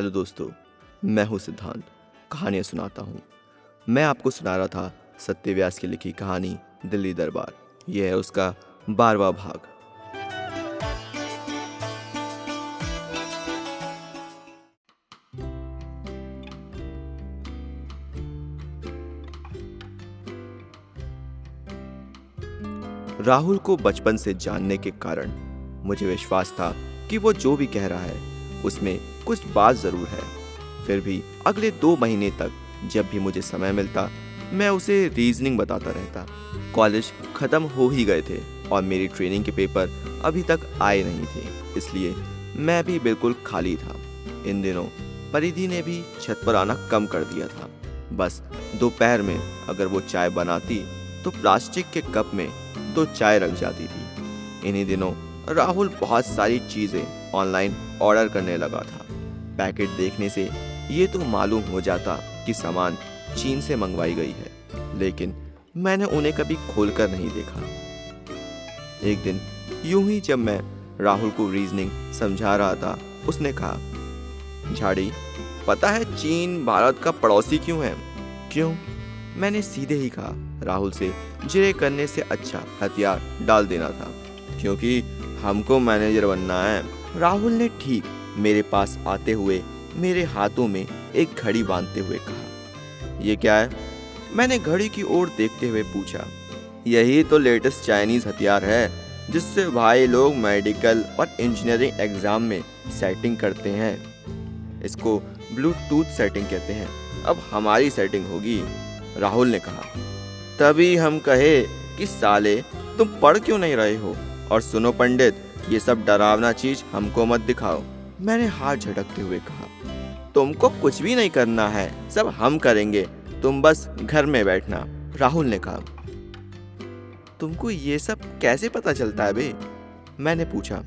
Hello दोस्तों, मैं हूँ सिद्धांत। कहानियाँ सुनाता हूँ। मैं आपको सुना रहा था सत्य व्यास की लिखी कहानी दिल्ली दरबार। यह है उसका 12वां भाग। राहुल को बचपन से जानने के कारण मुझे विश्वास था कि वो जो भी कह रहा है उसमें कुछ बात जरूर है। फिर भी अगले 2 महीने तक जब भी मुझे समय मिलता मैं उसे रीजनिंग बताता रहता। कॉलेज खत्म हो ही गए थे और मेरी ट्रेनिंग के पेपर अभी तक आए नहीं थे, इसलिए मैं भी बिल्कुल खाली था। इन दिनों परिधि ने भी छत पर आना कम कर दिया था। बस दोपहर में अगर वो चाय बनाती तो प्लास्टिक के कप में 2 चाय रख जाती थी। इन्हीं दिनों राहुल बहुत सारी चीजें ऑनलाइन ऑर्डर करने लगा था। पैकेट देखने से ये तो मालूम हो जाता कि सामान चीन से मंगवाई गई है, लेकिन मैंने उन्हें कभी खोलकर नहीं देखा। एक दिन यूं ही जब मैं राहुल को रीजनिंग समझा रहा था, उसने कहा, झाड़ी, पता है चीन भारत का पड़ोसी क्यों है? क्यों? मैंने सीधे ही कहा, राहुल से जिरे करने से अच्छा हथियार डाल देना था। क्योंकि हमको मैनेजर बनना है। राहुल ने ठीक मेरे पास आते हुए मेरे हाथों में एक घड़ी बांधते हुए कहा, ये क्या है? मैंने घड़ी की ओर देखते हुए पूछा, यही तो लेटेस्ट चाइनीज हथियार है जिससे भाई लोग मेडिकल और इंजीनियरिंग एग्जाम में सेटिंग करते हैं। इसको ब्लूटूथ सेटिंग कहते हैं। अब हमारी सेटिंग होगी, राहुल ने कहा। तभी हम कहे कि साले तुम पढ़ क्यों नहीं रहे हो? और सुनो पंडित, ये सब डरावना चीज हमको मत दिखाओ। मैंने हाथ झटकते हुए कहा, तुमको कुछ भी नहीं करना है, सब हम करेंगे, तुम बस घर में बैठना। राहुल ने कहा, तुमको ये सब कैसे पता चलता है बे? मैंने पूछा।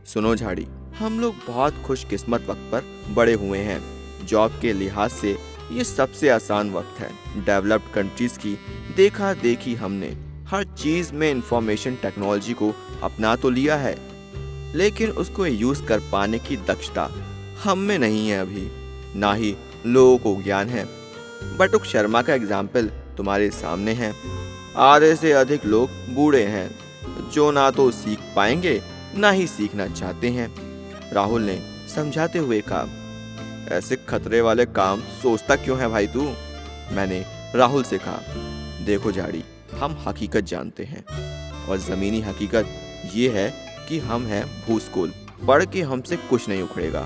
सुनो झाड़ी, हम लोग बहुत खुशकिस्मत वक्त पर बड़े हुए हैं। जॉब के लिहाज से ये सबसे आसान वक्त है। डेवलप्ड कंट्रीज की देखा देखी हमने हर चीज में इंफॉर्मेशन टेक्नोलॉजी को अपना तो लिया है, लेकिन उसको यूज कर पाने की दक्षता हम में नहीं है अभी, ना ही लोगों को ज्ञान है। बटुक शर्मा का एग्जाम्पल तुम्हारे सामने है। आधे से अधिक लोग बूढ़े हैं जो ना तो सीख पाएंगे ना ही सीखना चाहते हैं। राहुल ने समझाते हुए कहा, ऐसे खतरे वाले काम सोचता क्यों है भाई तू? मैंने राहुल से कहा, देखो झाड़ी, हम हकीकत जानते हैं और जमीनी हकीकत ये है कि हम हैं भूस्कोल। पढ़ के हमसे कुछ नहीं उखड़ेगा,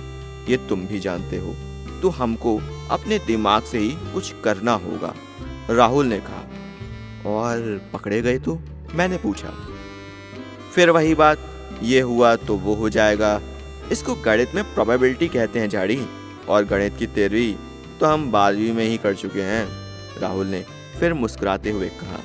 ये तुम भी जानते हो। तो हमको अपने दिमाग से ही कुछ करना होगा, राहुल ने कहा। और पकड़े गए तो? मैंने पूछा। फिर वही बात, ये हुआ तो वो हो जाएगा। इसको गणित में प्रोबेबिलिटी कहते हैं झाड़ी, और गणित की 13वीं तो हम 12वीं में ही कर चुके हैं, राहुल ने फिर मुस्कुराते हुए कहा।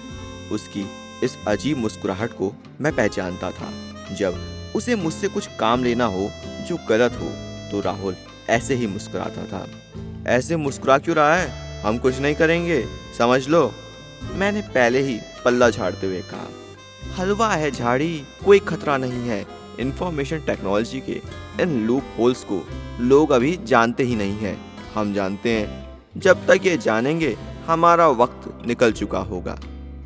उसकी इस अजीब मुस्कुराहट को मैं पहचानता था। जब उसे मुझसे कुछ काम लेना हो जो गलत हो तो राहुल ऐसे ही मुस्कुराता था। ऐसे मुस्कुरा क्यों रहा है? हम कुछ नहीं करेंगे, समझ लो, मैंने पहले ही पल्ला झाड़ते हुए कहा। हलवा है झाड़ी, कोई खतरा नहीं है। इंफॉर्मेशन टेक्नोलॉजी के इन लूप होल्स को लोग अभी जानते ही नहीं है। हम जानते हैं, जब तक ये जानेंगे हमारा वक्त निकल चुका होगा।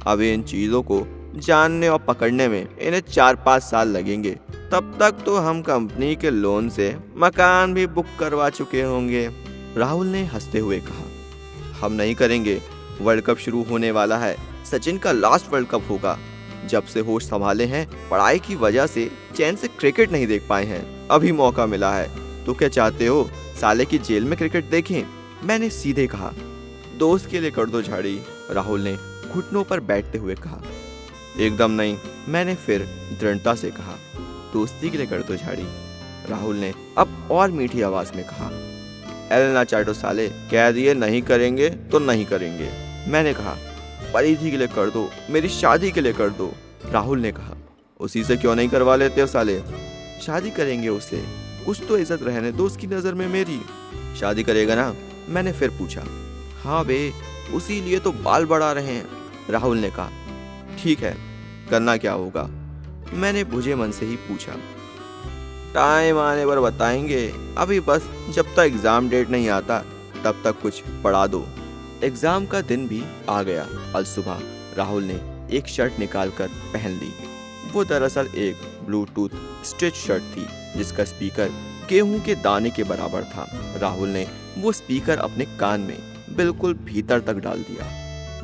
अब इन चीज़ों को जानने और पकड़ने में इन्हें 4-5 साल लगेंगे। तब तक तो हम कंपनी के लोन से मकान भी बुक करवा चुके होंगे, राहुल ने हंसते हुए कहा। हम नहीं करेंगे, वर्ल्ड कप शुरू होने वाला है। सचिन का लास्ट वर्ल्ड कप होगा। जब से होश संभाले हैं, पढ़ाई की वजह से चैन से क्रिकेट नहीं देख पाए हैं। अभी मौका मिला है, तो क्या चाहते हो, साले की जेल में क्रिकेट देखें? मैंने सीधे कहा। दोस्त के लिए कर दो झाड़ी, राहुल ने घुटनों पर बैठते हुए कहा। एकदम नहीं, मैंने फिर दृढ़ता से कहा। दोस्ती के लिए कर दो झाड़ी, राहुल ने अब और मीठी आवाज में कहा। एल ना चाटो साले, कह दिए नहीं करेंगे तो नहीं करेंगे, मैंने कहा। परिधि के लिए कर दो, मेरी शादी के लिए कर दो, राहुल ने कहा। उसी से क्यों नहीं करवा लेते हो साले? शादी करेंगे उससे, कुछ तो इज्जत रहने दो उसकी नज़र में मेरी। शादी करेगा ना? मैंने फिर पूछा। हाँ बे, उसी लिए तो बाल बढ़ा रहे हैं, राहुल ने कहा। ठीक है, करना क्या होगा? मैंने बुझे मन से ही पूछा। टाइम आने पर बताएंगे, अभी बस जब तक एग्ज़ाम डेट नहीं आता तब तक कुछ पढ़ा दो। एग्ज़ाम का दिन भी आ गया। कल सुबह राहुल ने एक शर्ट निकाल कर पहन ली। वो दरअसल एक ब्लूटूथ स्टिच शर्ट थी जिसका स्पीकर गेहूं के दाने के बराबर था। राहुल ने वो स्पीकर अपने कान में बिल्कुल भीतर तक डाल दिया।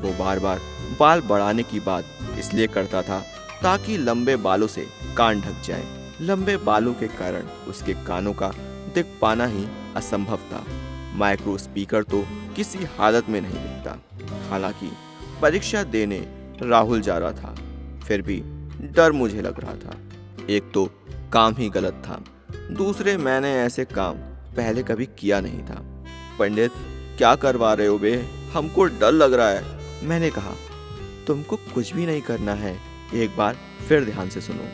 वो बार बार बाल बढ़ाने की बात इसलिए करता था ताकि लंबे बालों से कान ढक जाए। लंबे बालों के कारण उसके कानों का दिख पाना ही असंभव था। माइक्रो स्पीकर तो किसी हालत में नहीं दिखता। हालांकि परीक्षा देने राहुल जा रहा था, फिर भी डर मुझे लग रहा था। एक तो काम ही गलत था, दूसरे मैंने ऐसे काम पहले कभी किया नहीं था। पंडित, क्या करवा रहे हो बे? हमको डर लग रहा है। मैंने कहा, तुमको कुछ भी नहीं करना है, एक बार फिर ध्यान से सुनो।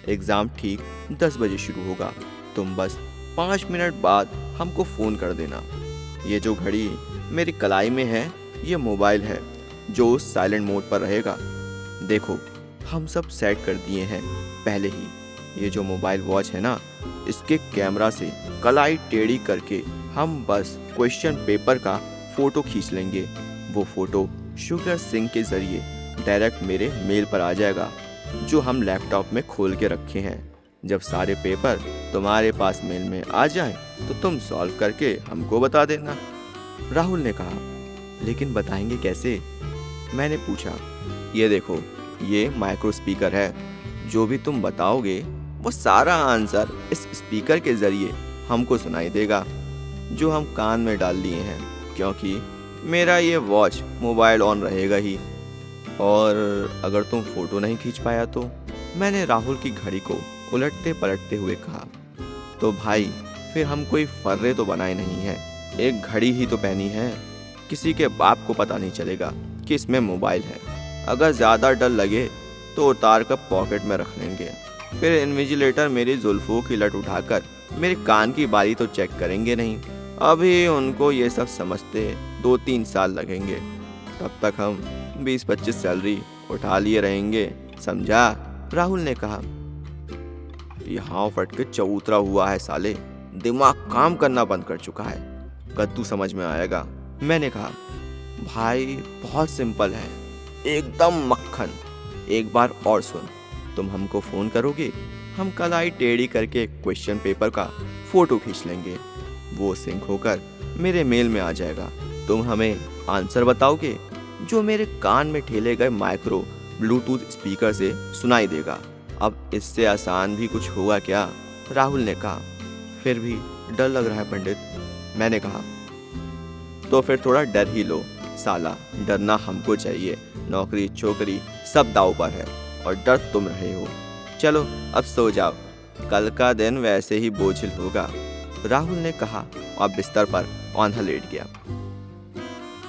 एग्ज़ाम ठीक 10 बजे शुरू होगा। तुम बस 5 मिनट बाद हमको फ़ोन कर देना। ये जो घड़ी मेरी कलाई में है, ये मोबाइल है जो साइलेंट मोड पर रहेगा। देखो, हम सब सेट कर दिए हैं पहले ही। ये जो मोबाइल वॉच है ना, इसके कैमरा से कलाई टेढ़ी करके हम बस क्वेश्चन पेपर का फ़ोटो खींच लेंगे। वो फ़ोटो शुगर सिंह के ज़रिए डायरेक्ट मेरे मेल पर आ जाएगा जो हम लैपटॉप में खोल के रखे हैं। जब सारे पेपर तुम्हारे पास मेल में आ जाएं, तो तुम सॉल्व करके हमको बता देना। राहुल ने कहा, लेकिन बताएंगे कैसे? मैंने पूछा। ये देखो, ये माइक्रो स्पीकर है। जो भी तुम बताओगे वो सारा आंसर इस स्पीकर के ज़रिए हमको सुनाई देगा जो हम कान में डाल लिए हैं, क्योंकि मेरा ये वॉच मोबाइल ऑन रहेगा ही। और अगर तुम फ़ोटो नहीं खींच पाया तो? मैंने राहुल की घड़ी को उलटते पलटते हुए कहा। तो भाई, फिर हम कोई फर्रे तो बनाए नहीं हैं, एक घड़ी ही तो पहनी है। किसी के बाप को पता नहीं चलेगा कि इसमें मोबाइल है। अगर ज़्यादा डर लगे तो उतार कर पॉकेट में रख लेंगे। फिर इन्विजिलेटर मेरी जुल्फों की लट उठाकर मेरे कान की बाली तो चेक करेंगे नहीं। अभी उनको ये सब समझते 2-3 साल लगेंगे। तब तक हम 20-25 सैलरी उठा लिए रहेंगे, समझा? राहुल ने कहा। यहाँ फट के चबूतरा हुआ है साले, दिमाग काम करना बंद कर चुका है। कद्दू समझ में आएगा। मैंने कहा, भाई बहुत सिंपल है, एकदम मक्खन। एक बार और सुन, तुम हमको फ़ोन करोगे, हम कलाई टेढ़ी करके क्वेश्चन पेपर का फ़ोटो खींच लेंगे। वो सिंक होकर मेरे मेल में आ जाएगा। तुम हमें आंसर बताओगे जो मेरे कान में ठेले गए माइक्रो ब्लूटूथ स्पीकर से सुनाई देगा। अब इससे आसान भी कुछ होगा क्या? राहुल ने कहा। फिर भी डर लग रहा है पंडित। मैंने कहा, तो फिर थोड़ा डर ही लो साला। डरना हमको चाहिए, नौकरी छोकरी सब दाव पर है और डर तुम रहे हो। चलो अब सो जाओ, कल का दिन वैसे ही बोझिल होगा। राहुल ने कहा और बिस्तर पर औंधा लेट गया।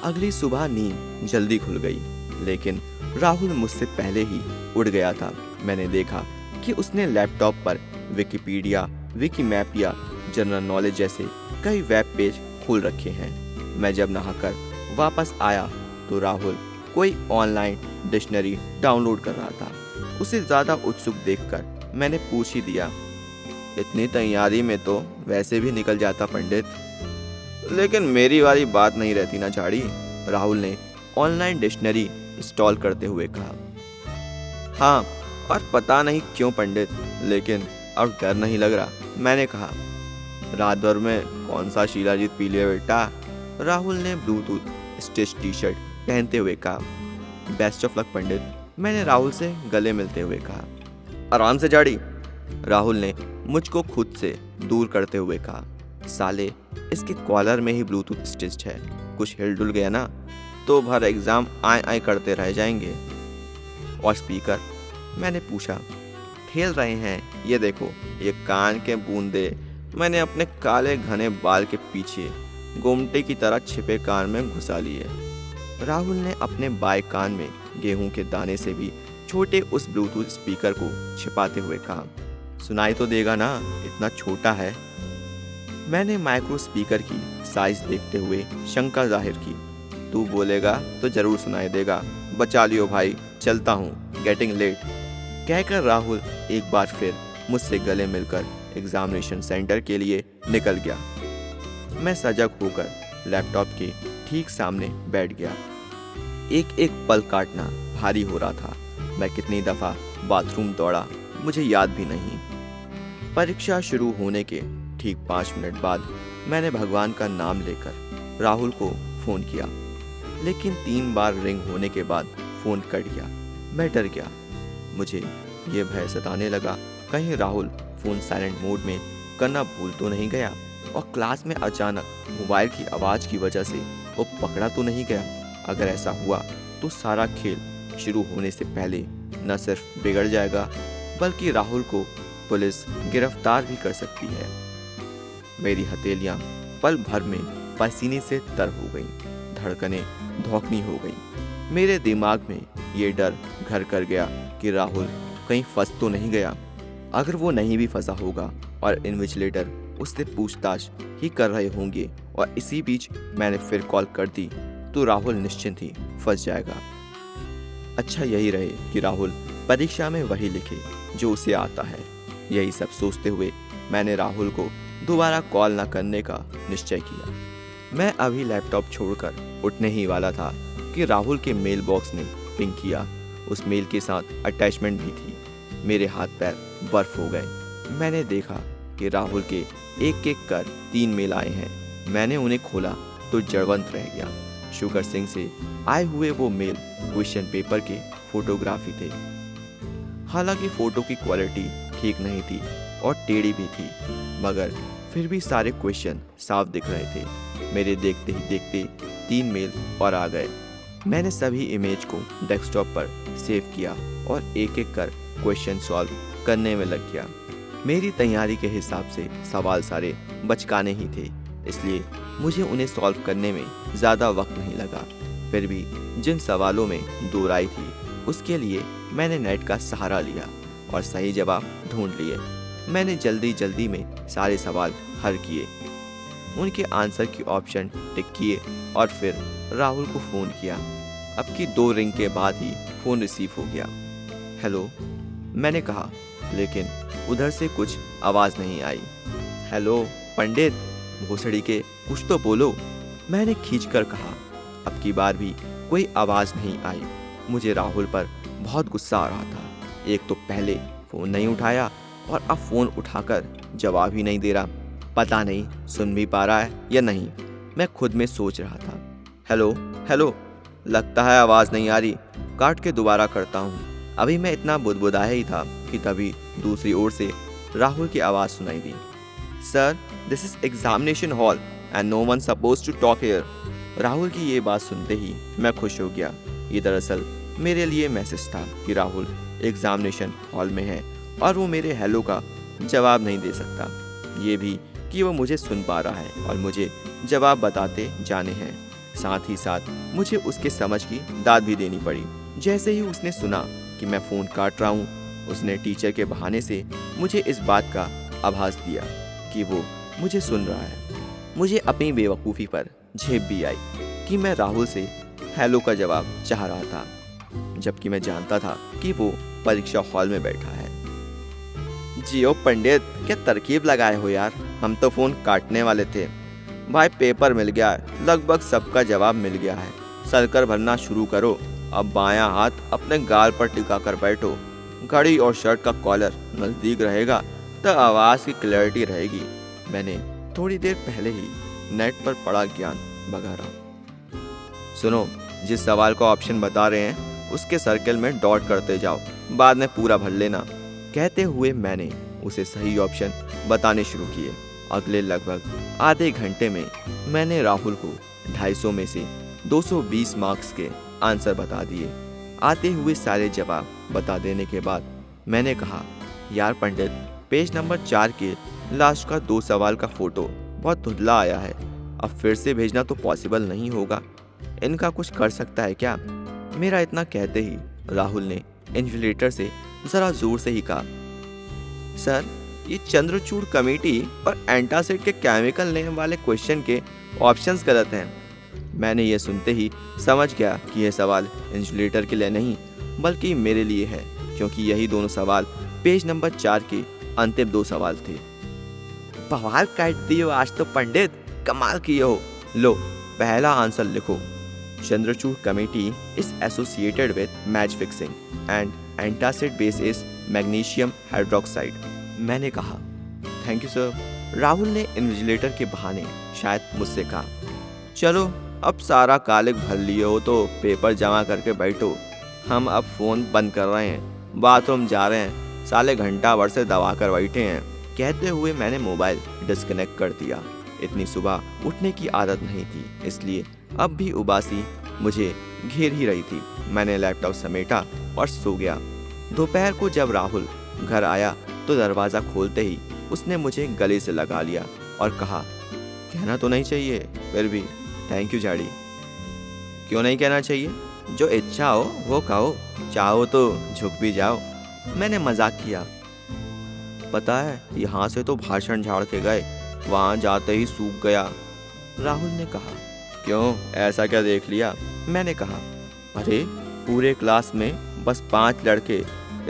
अगली सुबह नींद जल्दी खुल गई, लेकिन राहुल मुझसे पहले ही उठ गया था। मैंने देखा कि उसने लैपटॉप पर विकिपीडिया, विकीमैप या जनरल नॉलेज जैसे कई वेब पेज खोल रखे हैं। मैं जब नहाकर वापस आया तो राहुल कोई ऑनलाइन डिक्शनरी डाउनलोड कर रहा था। उसे ज़्यादा उत्सुक देखकर मैंने पूछ ही दिया, इतनी तैयारी में तो वैसे भी निकल जाता पंडित। लेकिन मेरी वाली बात नहीं रहती ना झाड़ी। राहुल ने ऑनलाइन डिक्शनरी इंस्टॉल करते हुए कहा। हाँ, और पता नहीं क्यों पंडित, लेकिन अब डर नहीं लग रहा। मैंने कहा, रात भर में कौन सा शिलाजीत पी लिया बेटा? राहुल ने ब्लूटूथ स्टिच टी शर्ट पहनते हुए कहा। बेस्ट ऑफ लक पंडित, मैंने राहुल से गले मिलते हुए कहा। आराम से झाड़ी, राहुल ने मुझको खुद से दूर करते हुए कहा। साले, इसके कॉलर में ही ब्लूटूथ स्टिच्ड है, कुछ हिल डुल गया ना तो भर एग्ज़ाम आए आए करते रह जाएंगे। और स्पीकर? मैंने पूछा। ठेल रहे हैं, ये देखो, ये कान के बूंदे मैंने अपने काले घने बाल के पीछे गोमटे की तरह छिपे कान में घुसा लिए। राहुल ने अपने बाएं कान में गेहूं के दाने से भी छोटे उस ब्लूटूथ स्पीकर को छिपाते हुए कहा। सुनाई तो देगा ना, इतना छोटा है। मैंने माइक्रो स्पीकर की साइज देखते हुए शंका जाहिर की। तू बोलेगा तो जरूर सुनाई देगा, बचा लियो भाई, चलता हूँ, गेटिंग लेट। कहकर राहुल एक बार फिर मुझसे गले मिलकर एग्जामिनेशन सेंटर के लिए निकल गया। मैं सजग होकर लैपटॉप के ठीक सामने बैठ गया। एक एक पल काटना भारी हो रहा था। मैं कितनी दफ़ा बाथरूम दौड़ा मुझे याद भी नहीं। परीक्षा शुरू होने के ठीक 5 मिनट बाद मैंने भगवान का नाम लेकर राहुल को फ़ोन किया, लेकिन 3 बार रिंग होने के बाद फ़ोन कट गया। मैं डर गया। मुझे ये भय सताने लगा, कहीं राहुल फ़ोन साइलेंट मोड में करना भूल तो नहीं गया और क्लास में अचानक मोबाइल की आवाज़ की वजह से वो पकड़ा तो नहीं गया। अगर ऐसा हुआ तो सारा खेल शुरू होने से पहले न सिर्फ बिगड़ जाएगा बल्कि राहुल को पुलिस गिरफ्तार भी कर सकती है। मेरी हथेलियां पल भर में पसीने से तर हो गईं, धड़कनें धौंकनी हो गईं। मेरे दिमाग में ये डर घर कर गया कि राहुल कहीं फंस तो नहीं गया। अगर वो नहीं भी फंसा होगा और इन्विजिलेटर उससे पूछताछ ही कर रहे होंगे और इसी बीच मैंने फिर कॉल कर दी तो राहुल निश्चिंत ही फंस जाएगा। अच्छा यही रहे कि राहुल परीक्षा में वही लिखे जो उसे आता है। यही सब सोचते हुए मैंने राहुल को दोबारा कॉल न करने का निश्चय किया। मैं अभी लैपटॉप छोड़कर उठने ही वाला था कि राहुल के मेल बॉक्स ने पिंग किया। उस मेल के साथ अटैचमेंट भी थी। मेरे हाथ पैर बर्फ हो गए। मैंने देखा कि राहुल के एक एक कर 3 मेल आए हैं। मैंने उन्हें खोला तो जड़वंत रह गया। शुगर सिंह से आए हुए वो मेल क्वेश्चन पेपर के फोटोग्राफी थे। हालांकि फोटो की क्वालिटी ठीक नहीं थी और टेढ़ी भी थी, मगर फिर भी सारे क्वेश्चन साफ दिख रहे थे। मेरे देखते ही देखते 3 मेल और आ गए। मैंने सभी इमेज को डेस्कटॉप पर सेव किया और एक एक कर क्वेश्चन सॉल्व करने में लग गया। मेरी तैयारी के हिसाब से सवाल सारे बचकाने ही थे, इसलिए मुझे उन्हें सॉल्व करने में ज़्यादा वक्त नहीं लगा। फिर भी जिन सवालों में दो राय थी उसके लिए मैंने नेट का सहारा लिया और सही जवाब ढूंढ लिए। मैंने जल्दी में सारे सवाल हल किए, उनके आंसर की ऑप्शन टिक किए और फिर राहुल को फ़ोन किया। अब की 2 रिंग के बाद ही फ़ोन रिसीव हो गया। हेलो मैंने कहा, लेकिन उधर से कुछ आवाज़ नहीं आई। हेलो पंडित, भोसड़ी के कुछ तो बोलो, मैंने खींचकर कहा। अब की बार भी कोई आवाज़ नहीं आई। मुझे राहुल पर बहुत गुस्सा आ रहा था। एक तो पहले फ़ोन नहीं उठाया और अब फ़ोन उठाकर जवाब ही नहीं दे रहा। पता नहीं सुन भी पा रहा है या नहीं, मैं खुद में सोच रहा था। हेलो लगता है आवाज़ नहीं आ रही, काट के दोबारा करता हूँ। अभी मैं इतना बुदबुदाया ही था कि तभी दूसरी ओर से राहुल की आवाज़ सुनाई दी। Sir, this is examination hall and no one suppose to talk here. Rahul की ये बात सुनते ही मैं खुश हो गया। ये दरअसल मेरे लिए मैसेज था कि राहुल एग्जामिनेशन हॉल में है और वो मेरे हेलो का जवाब नहीं दे सकता। ये भी कि वो मुझे सुन पा रहा है और मुझे जवाब बताते जाने हैं। साथ ही साथ मुझे उसके समझ की दाद भी देनी पड़ी। जैसे ही उसने सुना कि मैं फ़ोन काट रहा हूँ, उसने टीचर के बहाने से मुझे इस बात का आभास दिया कि वो मुझे सुन रहा है। मुझे अपनी बेवकूफ़ी पर झेप भी आई कि मैं राहुल से हेलो का जवाब चाह रहा था, जबकि मैं जानता था कि वो परीक्षा हॉल में बैठा है। जियो पंडित, क्या तरकीब लगाए हो यार, हम तो फ़ोन काटने वाले थे। भाई पेपर मिल गया है, लगभग सबका जवाब मिल गया है। सरकर भरना शुरू करो। अब बायां हाथ अपने गाल पर टिका कर बैठो। घड़ी और शर्ट का कॉलर नज़दीक रहेगा तो आवाज़ की क्लैरिटी रहेगी। मैंने थोड़ी देर पहले ही नेट पर पड़ा ज्ञान बघारा। सुनो, जिस सवाल का ऑप्शन बता रहे हैं उसके सर्कल में डॉट करते जाओ, बाद में पूरा भर लेना। कहते हुए मैंने उसे सही ऑप्शन बताने शुरू किए। अगले लगभग आधे घंटे में मैंने राहुल को 250 में से 220 मार्क्स के आंसर बता दिए। आते हुए सारे जवाब बता देने के बाद मैंने कहा, यार पंडित, पेज नंबर 4 के लास्ट का 2 सवाल का फ़ोटो बहुत धुंधला आया है। अब फिर से भेजना तो पॉसिबल नहीं होगा। इनका कुछ कर सकता है क्या? मेरा इतना कहते ही राहुल ने इन्विजिलेटर से ज़रा ज़ोर से ही कहा, सर, ये चंद्रचूड़ कमेटी और एंटासिड के केमिकल नेम वाले क्वेश्चन के ऑप्शंस गलत हैं। मैंने ये सुनते ही समझ गया कि यह सवाल इन्विजिलेटर के लिए नहीं बल्कि मेरे लिए है, क्योंकि यही दोनों सवाल पेज नंबर 4 के अंतिम 2 सवाल थे। बवाल काट दियो आज तो पंडित, कमाल किए हो। लो पहला आंसर लिखो। Chandrachud committee is associated with match fixing and antacid base is magnesium hydroxide. मैंने कहा थैंक यू सर। राहुल ने इन्विजिलेटर के बहाने शायद मुझसे कहा, चलो अब सारा कालिक भर लिए हो तो पेपर जमा करके बैठो, हम अब फ़ोन बंद कर रहे हैं, बाथरूम जा रहे हैं, साले घंटा भर से दबा कर बैठे हैं। कहते हुए मैंने मोबाइल डिस्कनेक्ट कर दिया। इतनी सुबह उठने की आदत नहीं थी, इसलिए अब भी उबासी मुझे घेर ही रही थी। मैंने लैपटॉप समेटा और सो गया। दोपहर को जब राहुल घर आया तो दरवाज़ा खोलते ही उसने मुझे गले से लगा लिया और कहा, कहना तो नहीं चाहिए, फिर भी थैंक यू झाड़ी। क्यों नहीं कहना चाहिए? जो इच्छा हो वो कहो, चाहो तो झुक भी जाओ। मैंने मजाक किया। पता है यहाँ से तो भाषण झाड़ के गए, वहाँ जाते ही सूख गया। राहुल ने कहा, क्यों ऐसा क्या देख लिया? मैंने कहा, अरे पूरे क्लास में बस 5 लड़के,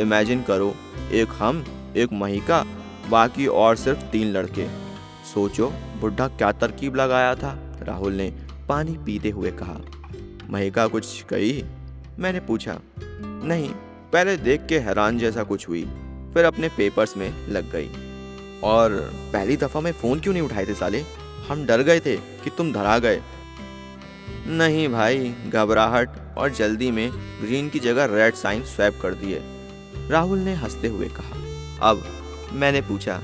इमेजिन करो, एक हम, एक महिका, बाकी और सिर्फ 3 लड़के। सोचो बुढ़ा क्या तरकीब लगाया था। राहुल ने पानी पीते हुए कहा। महिका कुछ कही? मैंने पूछा। नहीं, पहले देख के हैरान जैसा कुछ हुई, फिर अपने पेपर्स में लग गई। और पहली दफ़ा में फ़ोन क्यों नहीं उठाए थे साले? हम डर गए थे कि तुम धरा गए। नहीं भाई, घबराहट और जल्दी में ग्रीन की जगह रेड साइन स्वैप कर दिए, राहुल ने हंसते हुए कहा। अब मैंने पूछा,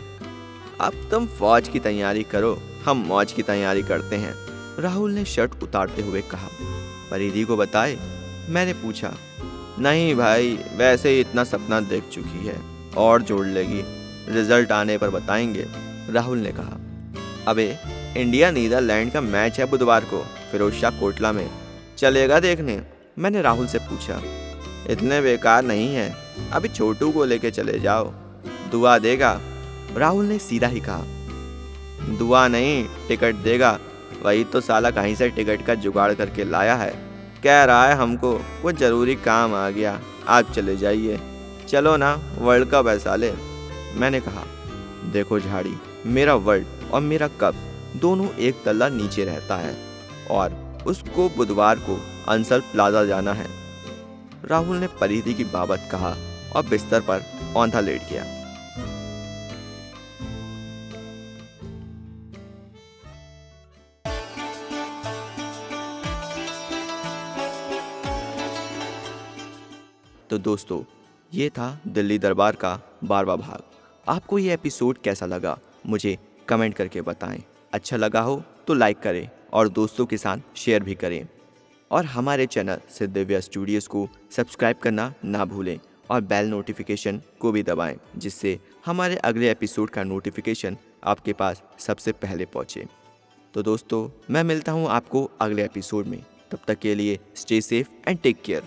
अब तुम फौज की तैयारी करो, हम मौज की तैयारी करते हैं। राहुल ने शर्ट उतारते हुए कहा। परिधि को बताए? मैंने पूछा। नहीं भाई, वैसे ही इतना सपना देख चुकी है, और जोड़ लेगी, रिजल्ट आने पर बताएंगे, राहुल ने कहा। अबे इंडिया नीदरलैंड का मैच है बुधवार को फिरोजशाह कोटला में, चलेगा देखने? मैंने राहुल से पूछा। इतने बेकार नहीं है, अभी छोटू को लेके चले जाओ, दुआ देगा, राहुल ने सीधा ही कहा। दुआ नहीं, टिकट देगा, वही तो साला कहीं से टिकट का जुगाड़ करके लाया है। कह रहा है हमको वो जरूरी काम आ गया, आप चले जाइए। चलो ना, वर्ल्ड कप है साले। मैंने कहा, देखो झाड़ी, मेरा वर्ल्ड और मेरा कप दोनों एक तल्ला नीचे रहता है और उसको बुधवार को अंसल प्लाजा जाना है। राहुल ने परिधि की बाबत कहा और बिस्तर पर औंधा लेट गया। तो दोस्तों, ये था दिल्ली दरबार का 12वां भाग। आपको ये एपिसोड कैसा लगा मुझे कमेंट करके बताएं। अच्छा लगा हो तो लाइक करें और दोस्तों के साथ शेयर भी करें। और हमारे चैनल सिद्धिव्या स्टूडियोज़ को सब्सक्राइब करना ना भूलें और बेल नोटिफिकेशन को भी दबाएं, जिससे हमारे अगले एपिसोड का नोटिफिकेशन आपके पास सबसे पहले पहुँचे। तो दोस्तों, मैं मिलता हूँ आपको अगले एपिसोड में। तब तक के लिए stay safe and take care.